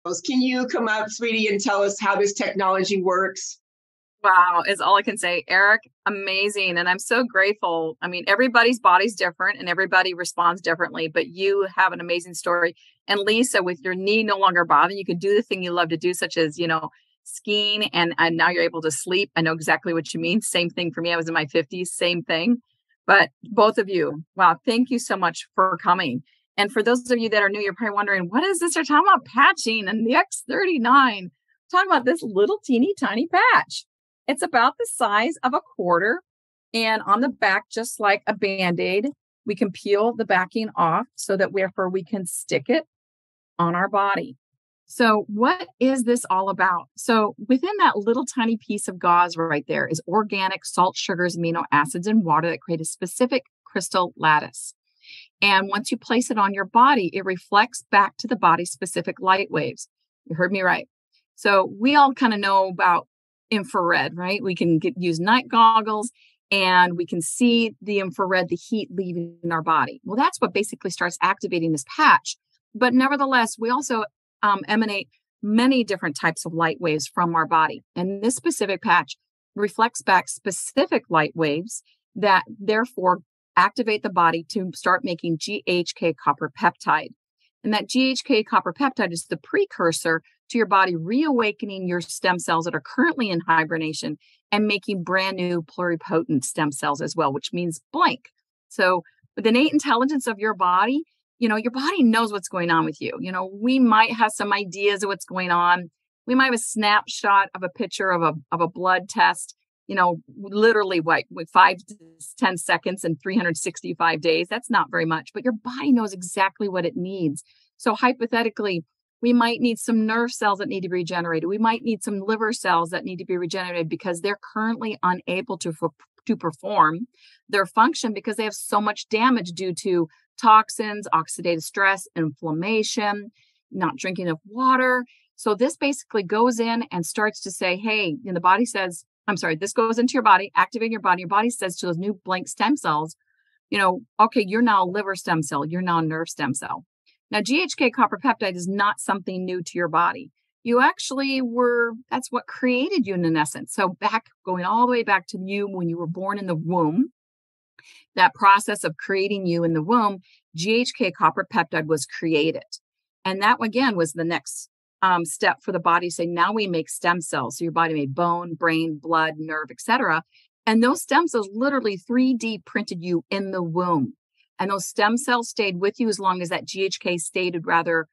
Can you come up, sweetie, and tell us how this technology works? Wow, is all I can say. Eric, amazing. And I'm so grateful. I mean, everybody's body's different and everybody responds differently, but you have an amazing story. And Lisa, with your knee no longer bothering, you can do the thing you love to do, such as, skiing, and now you're able to sleep. I know exactly what you mean. Same thing for me. I was in my 50s, same thing. But both of you, wow, thank you so much for coming. And for those of you that are new, you're probably wondering, what is this? They're talking about patching and the X39. Talking about this little teeny tiny patch. It's about the size of a quarter. And on the back, just like a Band-Aid, we can peel the backing off so that therefore we can stick it on our body. So what is this all about? So within that little tiny piece of gauze right there is organic salt, sugars, amino acids, and water that create a specific crystal lattice. And once you place it on your body, it reflects back to the body specific light waves. You heard me right. So we all kind of know about infrared, right? We can use night goggles and we can see the infrared, the heat leaving our body. Well, that's what basically starts activating this patch. But nevertheless, we also emanate many different types of light waves from our body. And this specific patch reflects back specific light waves that therefore activate the body to start making GHK copper peptide. And that GHK copper peptide is the precursor to your body reawakening your stem cells that are currently in hibernation and making brand new pluripotent stem cells as well, which means blank. So with the innate intelligence of your body, your body knows what's going on with you. We might have some ideas of what's going on. We might have a snapshot of a picture of a blood test, literally with 5 to 10 seconds and 365 days. That's not very much, but your body knows exactly what it needs. So hypothetically, we might need some nerve cells that need to be regenerated. We might need some liver cells that need to be regenerated because they're currently unable to perform their function because they have so much damage due to toxins, oxidative stress, inflammation, not drinking enough water. So this basically goes in and starts to say, hey, and the body says, this goes into your body, activating your body. Your body says to those new blank stem cells, okay, you're now a liver stem cell. You're now a nerve stem cell. Now, GHK copper peptide is not something new to your body. You actually that's what created you in essence. So going all the way back to you when you were born in the womb, that process of creating you in the womb, GHK copper peptide was created. And that, again, was the next step for the body to say, now we make stem cells. So your body made bone, brain, blood, nerve, etc. And those stem cells literally 3D printed you in the womb. And those stem cells stayed with you as long as that GHK stayed rather,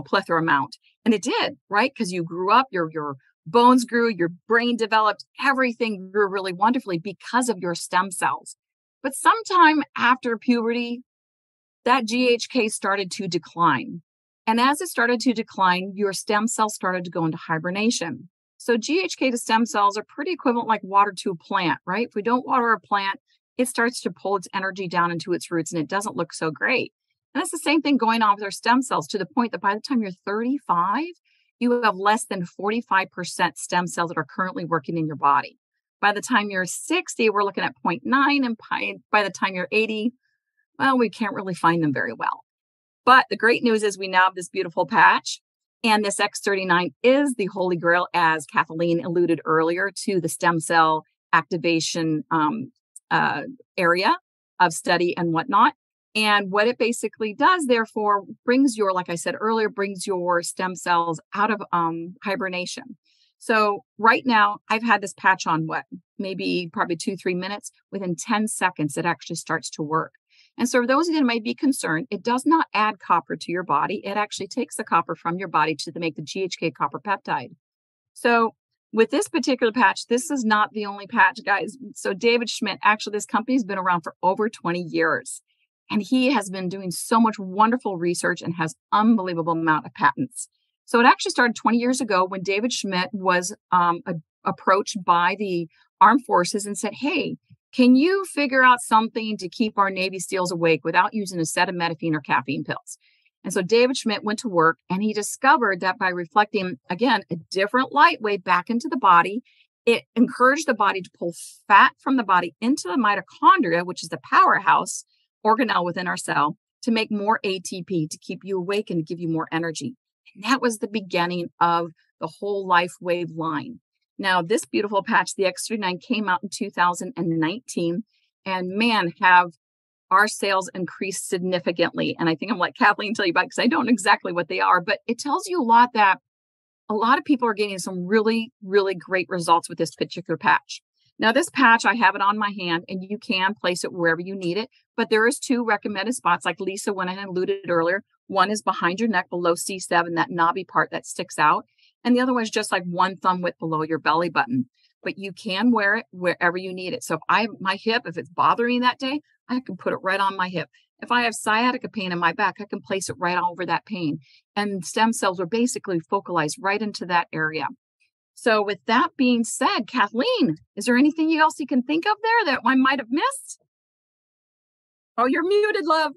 plethora amount. And it did, right? Because you grew up, your bones grew, your brain developed, everything grew really wonderfully because of your stem cells. But sometime after puberty, that GHK started to decline. And as it started to decline, your stem cells started to go into hibernation. So GHK to stem cells are pretty equivalent like water to a plant, right? If we don't water a plant, it starts to pull its energy down into its roots and it doesn't look so great. And that's the same thing going on with our stem cells to the point that by the time you're 35, you have less than 45% stem cells that are currently working in your body. By the time you're 60, we're looking at 0.9. And by the time you're 80, well, we can't really find them very well. But the great news is we now have this beautiful patch. And this X39 is the holy grail, as Kathleen alluded earlier, to the stem cell activation area of study and whatnot. And what it basically does, therefore, like I said earlier, brings your stem cells out of hibernation. So right now, I've had this patch on probably 2-3 minutes. Within 10 seconds, it actually starts to work. And so for those of you that might be concerned, it does not add copper to your body. It actually takes the copper from your body to make the GHK copper peptide. So with this particular patch, this is not the only patch, guys. So David Schmidt, actually, this company's been around for over 20 years. And he has been doing so much wonderful research and has unbelievable amount of patents. So it actually started 20 years ago when David Schmidt was approached by the armed forces and said, hey, can you figure out something to keep our Navy SEALs awake without using acetaminophen or caffeine pills? And so David Schmidt went to work and he discovered that by reflecting, again, a different light wave back into the body, it encouraged the body to pull fat from the body into the mitochondria, which is the powerhouse organelle within our cell, to make more ATP, to keep you awake and to give you more energy. And that was the beginning of the whole LifeWave line. Now, this beautiful patch, the X39, came out in 2019. And man, have our sales increased significantly. And I think I'm going to let Kathleen tell you about it because I don't know exactly what they are, but it tells you a lot that a lot of people are getting some really, really great results with this particular patch. Now, this patch, I have it on my hand and you can place it wherever you need it, but there is 2 recommended spots like Lisa went ahead and alluded earlier. One is behind your neck below C7, that knobby part that sticks out. And the other one is just like 1 thumb width below your belly button, but you can wear it wherever you need it. So if my hip, if it's bothering that day, I can put it right on my hip. If I have sciatica pain in my back, I can place it right over that pain. And stem cells are basically focalized right into that area. So with that being said, Kathleen, is there anything else you can think of there that I might have missed? Oh, you're muted, love.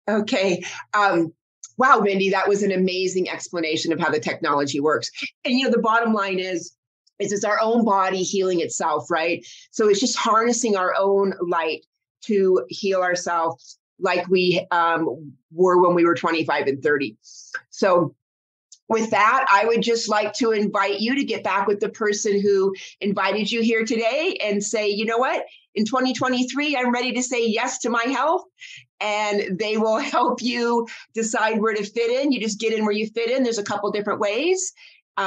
Okay. Wow, Mindy, that was an amazing explanation of how the technology works. And, the bottom line is it's our own body healing itself, right? So it's just harnessing our own light to heal ourselves like we were when we were 25 and 30. So with that, I would just like to invite you to get back with the person who invited you here today and say, you know what? In 2023, I'm ready to say yes to my health. And they will help you decide where to fit in. You just get in where you fit in. There's a couple different ways.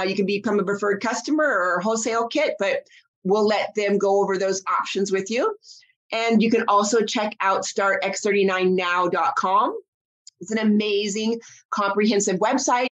You can become a preferred customer or a wholesale kit, but we'll let them go over those options with you. And you can also check out startx39now.com. It's an amazing, comprehensive website.